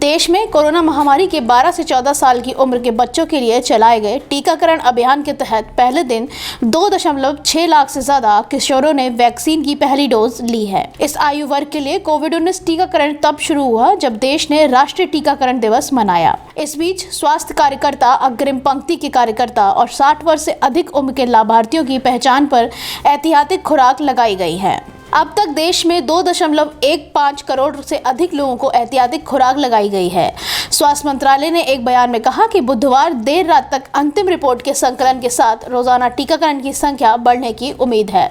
देश में कोरोना महामारी के 12 से 14 साल की उम्र के बच्चों के लिए चलाए गए टीकाकरण अभियान के तहत पहले दिन 2.6 लाख से ज्यादा किशोरों ने वैक्सीन की पहली डोज ली है। इस आयु वर्ग के लिए कोविड-19 टीकाकरण तब शुरू हुआ जब देश ने राष्ट्रीय टीकाकरण दिवस मनाया। इस बीच स्वास्थ्य कार्यकर्ता, अग्रिम पंक्ति के कार्यकर्ता और 60 वर्ष से अधिक उम्र के लाभार्थियों की पहचान पर एहतियाती खुराक लगाई गई है। अब तक देश में 2.15 करोड़ से अधिक लोगों को एहतियाती खुराक लगाई गई है। स्वास्थ्य मंत्रालय ने एक बयान में कहा कि बुधवार देर रात तक अंतिम रिपोर्ट के संकलन के साथ रोजाना टीकाकरण की संख्या बढ़ने की उम्मीद है।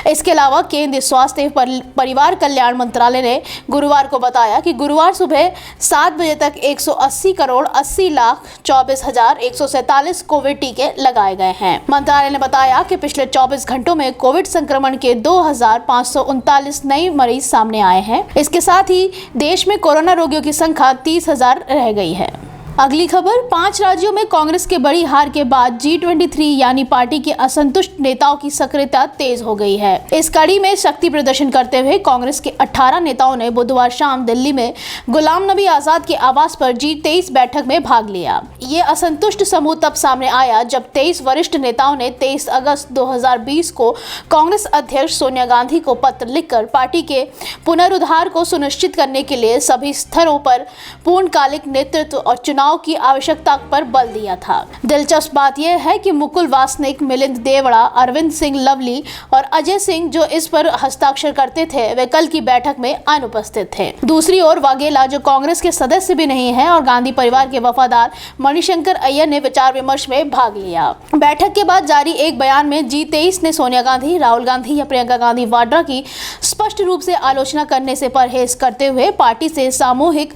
इसके अलावा केंद्रीय स्वास्थ्य एवं परिवार कल्याण मंत्रालय ने गुरुवार को बताया कि गुरुवार सुबह 7 बजे तक 180 करोड़ 80 लाख 24,147 कोविड टीके लगाए गए हैं। मंत्रालय ने बताया कि पिछले 24 घंटों में कोविड संक्रमण के 2,539 नए मरीज सामने आए हैं। इसके साथ ही देश में कोरोना रोगियों की संख्या 30,000 रह गई है। अगली खबर, 5 राज्यों में कांग्रेस के बड़ी हार के बाद G23 यानी पार्टी के असंतुष्ट नेताओं की सक्रियता तेज हो गई है। इस कड़ी में शक्ति प्रदर्शन करते हुए कांग्रेस के 18 नेताओं ने बुधवार शाम दिल्ली में गुलाम नबी आजाद के आवास पर G23 बैठक में भाग लिया। ये असंतुष्ट समूह तब सामने आया जब 23 वरिष्ठ नेताओं ने 23 अगस्त 2020 को कांग्रेस अध्यक्ष सोनिया गांधी को पत्र लिखकर पार्टी के पुनरुद्धार को सुनिश्चित करने के लिए सभी स्तरों पर पूर्णकालिक नेतृत्व और चुनाव की आवश्यकता पर बल दिया था। दिलचस्प बात यह है कि मुकुल वासनिक, मिलिंद देवड़ा, अरविंद सिंह लवली और अजय सिंह जो इस पर हस्ताक्षर करते थे वे कल की बैठक में अनुपस्थित थे। दूसरी ओर वाघेला जो कांग्रेस के सदस्य भी नहीं है और गांधी परिवार के वफादार मणिशंकर अय्यर ने विचार विमर्श में भाग लिया। बैठक के बाद जारी एक बयान में G23 ने सोनिया गांधी, राहुल गांधी या प्रियंका गांधी वाड्रा की स्पष्ट रूप से आलोचना करने से परहेज करते हुए पार्टी से सामूहिक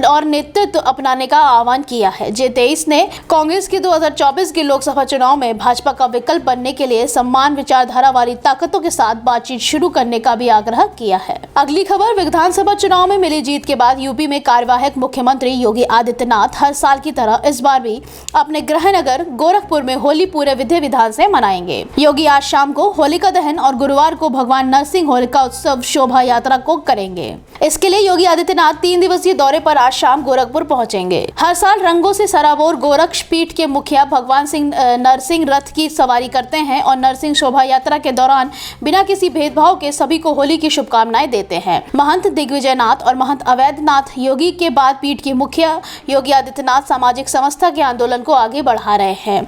और नेतृत्व अपनाने का आह्वान किया है। G23 ने कांग्रेस के 2024 के लोकसभा चुनाव में भाजपा का विकल्प बनने के लिए समान विचारधारा वाली ताकतों के साथ बातचीत शुरू करने का भी आग्रह किया है। अगली खबर, विधानसभा चुनाव में मिली जीत के बाद यूपी में कार्यवाहक मुख्यमंत्री योगी आदित्यनाथ हर साल की तरह इस बार भी अपने गृह नगर गोरखपुर में होली पूरे विधि विधान से मनाएंगे। योगी आज शाम को होलिका दहन और गुरुवार को भगवान नरसिंह होलिका उत्सव शोभा यात्रा को करेंगे। इसके लिए योगी आदित्यनाथ 3 दिवसीय दौरे पर आज शाम गोरखपुर पहुंचेंगे। हर साल रंगों से सराबोर गोरक्ष पीठ के मुखिया भगवान सिंह नरसिंह रथ की सवारी करते हैं और नरसिंह शोभा यात्रा के दौरान बिना किसी भेदभाव के सभी को होली की शुभकामनाएं देते हैं। महंत दिग्विजयनाथ और महंत अवैधनाथ योगी के बाद पीठ के मुखिया योगी आदित्यनाथ सामाजिक समता के आंदोलन को आगे बढ़ा रहे हैं।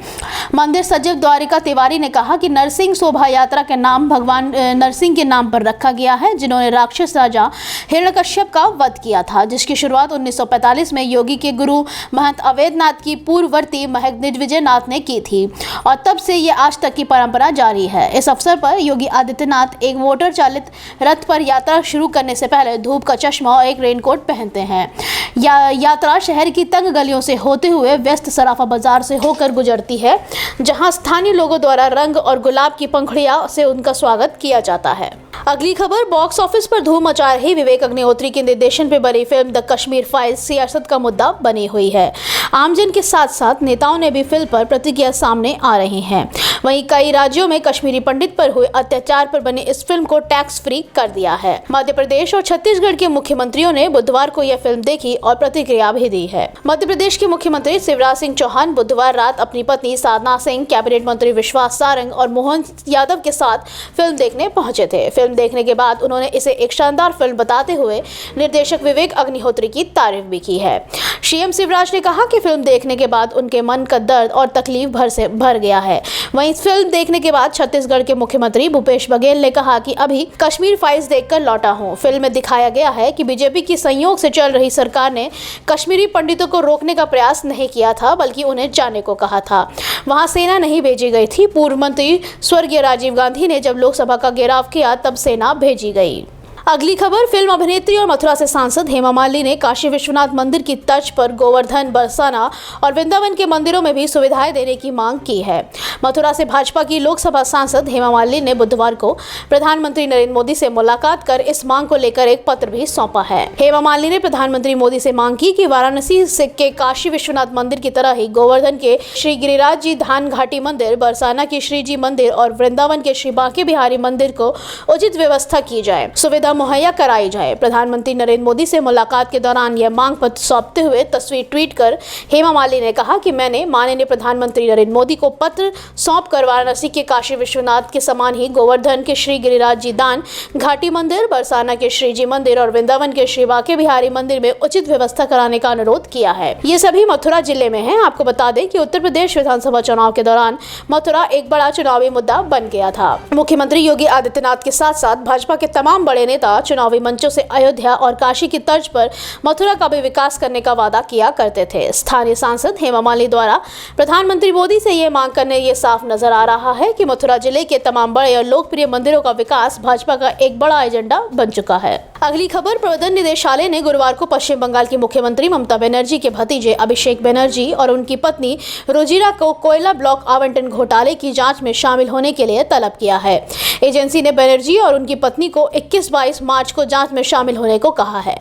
मंदिर सचिव द्वारिका तिवारी ने कहा कि नरसिंह शोभा यात्रा के नाम भगवान नरसिंह के नाम पर रखा गया है, जिन्होंने राक्षस राजा हिरण्यकश्यप का वध किया था, जिसकी शुरुआत 1945 में योगी के गुरु महंत अवैधनाथ की पूर्ववर्ती महंत दिग्विजयनाथ ने की थी और तब से ये आज तक की परंपरा जारी है। इस अवसर पर योगी आदित्यनाथ एक मोटर चालित रथ पर यात्रा शुरू करने से पहले धूप का चश्मा और एक रेनकोट पहनते हैं। यात्रा शहर की तंग गलियों से होते हुए व्यस्त सराफा बाजार से होकर गुजरती है, जहां स्थानीय लोगों द्वारा रंग और गुलाब की पंखुड़ियां से उनका स्वागत किया जाता है। अगली खबर, बॉक्स ऑफिस पर धूम मचा रही विवेक अग्निहोत्री के निर्देशन पर बनी फिल्म द कश्मीर फाइल्स सियासत का मुद्दा बनी हुई है। आमजन के साथ साथ नेताओं ने भी फिल्म पर प्रतिक्रिया सामने आ रही हैं। वहीं कई राज्यों में कश्मीरी पंडित पर हुए अत्याचार पर बनी इस फिल्म को टैक्स फ्री कर दिया है। मध्य प्रदेश और छत्तीसगढ़ के मुख्यमंत्रियों ने बुधवार को यह फिल्म देखी और प्रतिक्रिया भी दी है। मध्य प्रदेश के मुख्यमंत्री शिवराज सिंह चौहान बुधवार रात अपनी पत्नी साधना सिंह, कैबिनेट मंत्री विश्वास सारंग और मोहन यादव के साथ फिल्म देखने पहुंचे थे। फिल्म देखने के बाद उन्होंने इसे एक शानदार फिल्म बताते हुए निर्देशक विवेक अग्निहोत्री की तारीफ भी की है। सीएम शिवराज ने कहा कि फिल्म देखने के बाद उनके मन का दर्द और तकलीफ भर गया है। वहीं इस फिल्म देखने के बाद छत्तीसगढ़ के मुख्यमंत्री भूपेश बघेल ने कहा कि अभी कश्मीर फाइल्स देखकर लौटा हूं। फिल्म में दिखाया गया है कि बीजेपी की संयोग से चल रही सरकार ने कश्मीरी पंडितों को रोकने का प्रयास नहीं किया था, बल्कि उन्हें जाने को कहा था। वहां सेना नहीं भेजी गई थी। पूर्व मंत्री स्वर्गीय राजीव गांधी ने जब लोकसभा का घेराव किया तब सेना भेजी गई। अगली खबर, फिल्म अभिनेत्री और मथुरा से सांसद हेमा मालिनी ने काशी विश्वनाथ मंदिर की तर्ज पर गोवर्धन, बरसाना और वृंदावन के मंदिरों में भी सुविधाएं देने की मांग की है। मथुरा से भाजपा की लोकसभा सांसद हेमा मालिनी ने बुधवार को प्रधानमंत्री नरेंद्र मोदी से मुलाकात कर इस मांग को लेकर एक पत्र भी सौंपा है। हेमा मालिनी ने प्रधानमंत्री मोदी से मांग की कि वाराणसी के काशी विश्वनाथ मंदिर की तरह ही गोवर्धन के श्री गिरिराज जी धान घाटी मंदिर, बरसाना के श्री जी मंदिर और वृंदावन के श्री बांके बिहारी मंदिर को उचित व्यवस्था की जाए। सुविधा सुविधा मुहैया कराई जाए। प्रधानमंत्री नरेंद्र मोदी से मुलाकात के दौरान यह मांग पत्र सौंपते हुए तस्वीर ट्वीट कर हेमा मालिनी ने कहा कि मैंने माननीय प्रधानमंत्री नरेंद्र मोदी को पत्र सौंप कर वाराणसी के काशी विश्वनाथ के समान ही गोवर्धन के श्री गिरिराज जी दान घाटी मंदिर, बरसाना के श्री जी मंदिर और वृंदावन के श्री बांके बिहारी मंदिर में उचित व्यवस्था कराने का अनुरोध किया है। ये सभी मथुरा जिले में है। आपको बता दें कि उत्तर प्रदेश विधानसभा चुनाव के दौरान मथुरा एक बड़ा चुनावी मुद्दा बन गया था। मुख्यमंत्री योगी आदित्यनाथ के साथ साथ भाजपा के तमाम बड़े नेता चुनावी मंचों से अयोध्या और काशी की तर्ज पर मथुरा का भी विकास करने का वादा किया करते थे। स्थानीय सांसद हेमा मालिनी द्वारा प्रधानमंत्री मोदी से ये मांग करने ये साफ नजर आ रहा है कि मथुरा जिले के तमाम बड़े और लोकप्रिय मंदिरों का विकास भाजपा का एक बड़ा एजेंडा बन चुका है। अगली खबर, प्रवर्तन निदेशालय ने गुरुवार को पश्चिम बंगाल की मुख्यमंत्री ममता बनर्जी के भतीजे अभिषेक बनर्जी और उनकी पत्नी रुजिरा को कोयला ब्लॉक आवंटन घोटाले की जांच में शामिल होने के लिए तलब किया है। एजेंसी ने बनर्जी और उनकी पत्नी को 21-22 मार्च को जांच में शामिल होने को कहा है।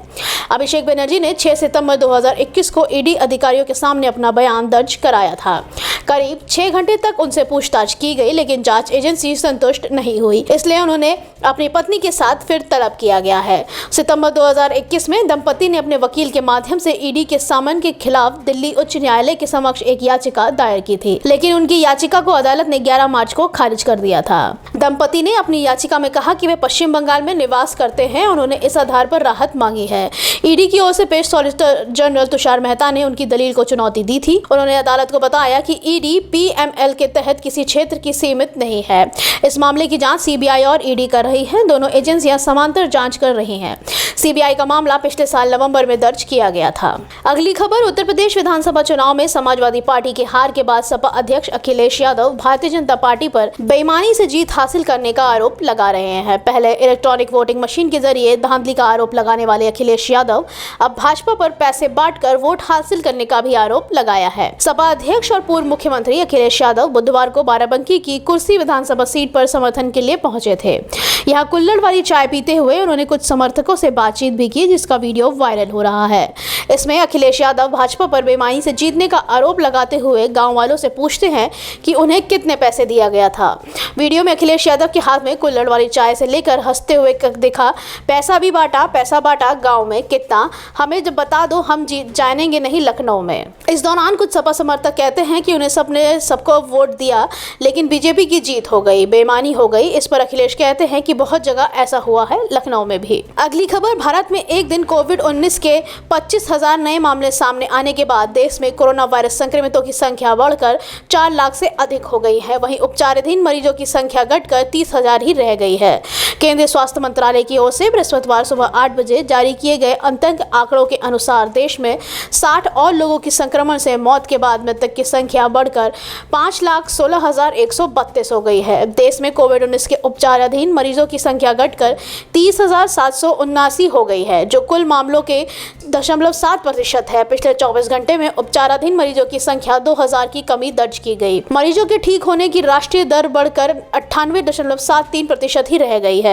अभिषेक बनर्जी ने 6 सितंबर 2021 को ईडी अधिकारियों के सामने अपना बयान दर्ज कराया था। करीब 6 घंटे तक उनसे पूछताछ की गई, लेकिन जांच एजेंसी संतुष्ट नहीं हुई, इसलिए उन्होंने अपनी पत्नी के साथ फिर तलब किया गया है। सितंबर 2021 में दंपति ने अपने वकील के माध्यम से ईडी के सामन के खिलाफ दिल्ली उच्च न्यायालय के समक्ष एक याचिका दायर की थी, लेकिन उनकी याचिका को अदालत ने 11 मार्च को खारिज कर दिया था। दंपति ने अपनी याचिका में कहा कि वे पश्चिम बंगाल में निवास करते हैं। उन्होंने इस आधार पर राहत मांगी है। ईडी की ओर से पेश सॉलिसिटर जनरल तुषार मेहता ने उनकी दलील को चुनौती दी थी। उन्होंने अदालत को बताया कि ईडी पीएमएल के तहत किसी क्षेत्र की सीमित नहीं है। इस मामले की जांच सीबीआई और ईडी कर रही है। दोनों एजेंसियां समांतर जांच कर रही हैं। सीबीआई का मामला पिछले साल नवंबर में दर्ज किया गया था। अगली खबर, उत्तर प्रदेश विधानसभा चुनाव में समाजवादी पार्टी की हार के बाद सपा अध्यक्ष अखिलेश यादव भारतीय जनता पार्टी पर बेईमानी से जीत हासिल करने का आरोप लगा रहे हैं। पहले इलेक्ट्रॉनिक वोटिंग मशीन के जरिए धांधली का आरोप लगाने वाले अखिलेश यादव अब भाजपा पर पैसे बांटकर वोट हासिल करने का भी आरोप लगाया है। सपा अध्यक्ष और पूर्व मुख्यमंत्री अखिलेश यादव बुधवार को बाराबंकी की कुर्सी विधानसभा सीट पर समर्थन के लिए पहुंचे थे। यहाँ कुल्हड़ वाली चाय पीते हुए उन्होंने कुछ समर्थकों से बातचीत भी की, जिसका वीडियो वायरल हो रहा है। इसमें अखिलेश यादव भाजपा पर बेईमानी से जीतने का आरोप लगाते हुए गांव वालों से पूछते हैं कि उन्हें कितने पैसे दिया गया था। वीडियो में अखिलेश यादव के हाथ में कुल्हड़ वाली चाय से लेकर हंसते हुए दिखा, पैसा भी बांटा, पैसा बांटा, गांव में कितना, हमें जब बता दो, हम जीत जाएंगे नहीं लखनऊ में। इस दौरान कुछ सपा समर्थक कहते हैं कि उन्हें सबको वोट दिया, लेकिन बीजेपी की जीत हो गई, बेईमानी हो गई। इस पर अखिलेश कहते हैं कि बहुत जगह ऐसा हुआ है, लखनऊ में भी। अगली खबर, भारत में एक दिन कोविड-19 के 25,000 नए मामले सामने आने के बाद देश में कोरोना वायरस संक्रमितों की संख्या बढ़कर 4 लाख से अधिक हो गई है। वहीं उपचाराधीन मरीजों की संख्या घटकर 30,000 ही रह गई है। केंद्रीय स्वास्थ्य मंत्रालय की ओर से बृहस्पतिवार सुबह 8 बजे जारी किए गए अंतिम आंकड़ों के अनुसार देश में 60 और लोगों की संक्रमण से मौत के बाद मृतक की संख्या बढ़कर 5,16,132 हो गई है। देश में कोविड-19 के उपचाराधीन मरीजों की संख्या घटकर 30,779 हो गई है, जो कुल मामलों के 0.7% है। पिछले 24 घंटे में उपचाराधीन मरीजों की संख्या 2,000 की कमी दर्ज की गई। मरीजों के ठीक होने की राष्ट्रीय दर बढ़कर 98.73% ही रह गई है।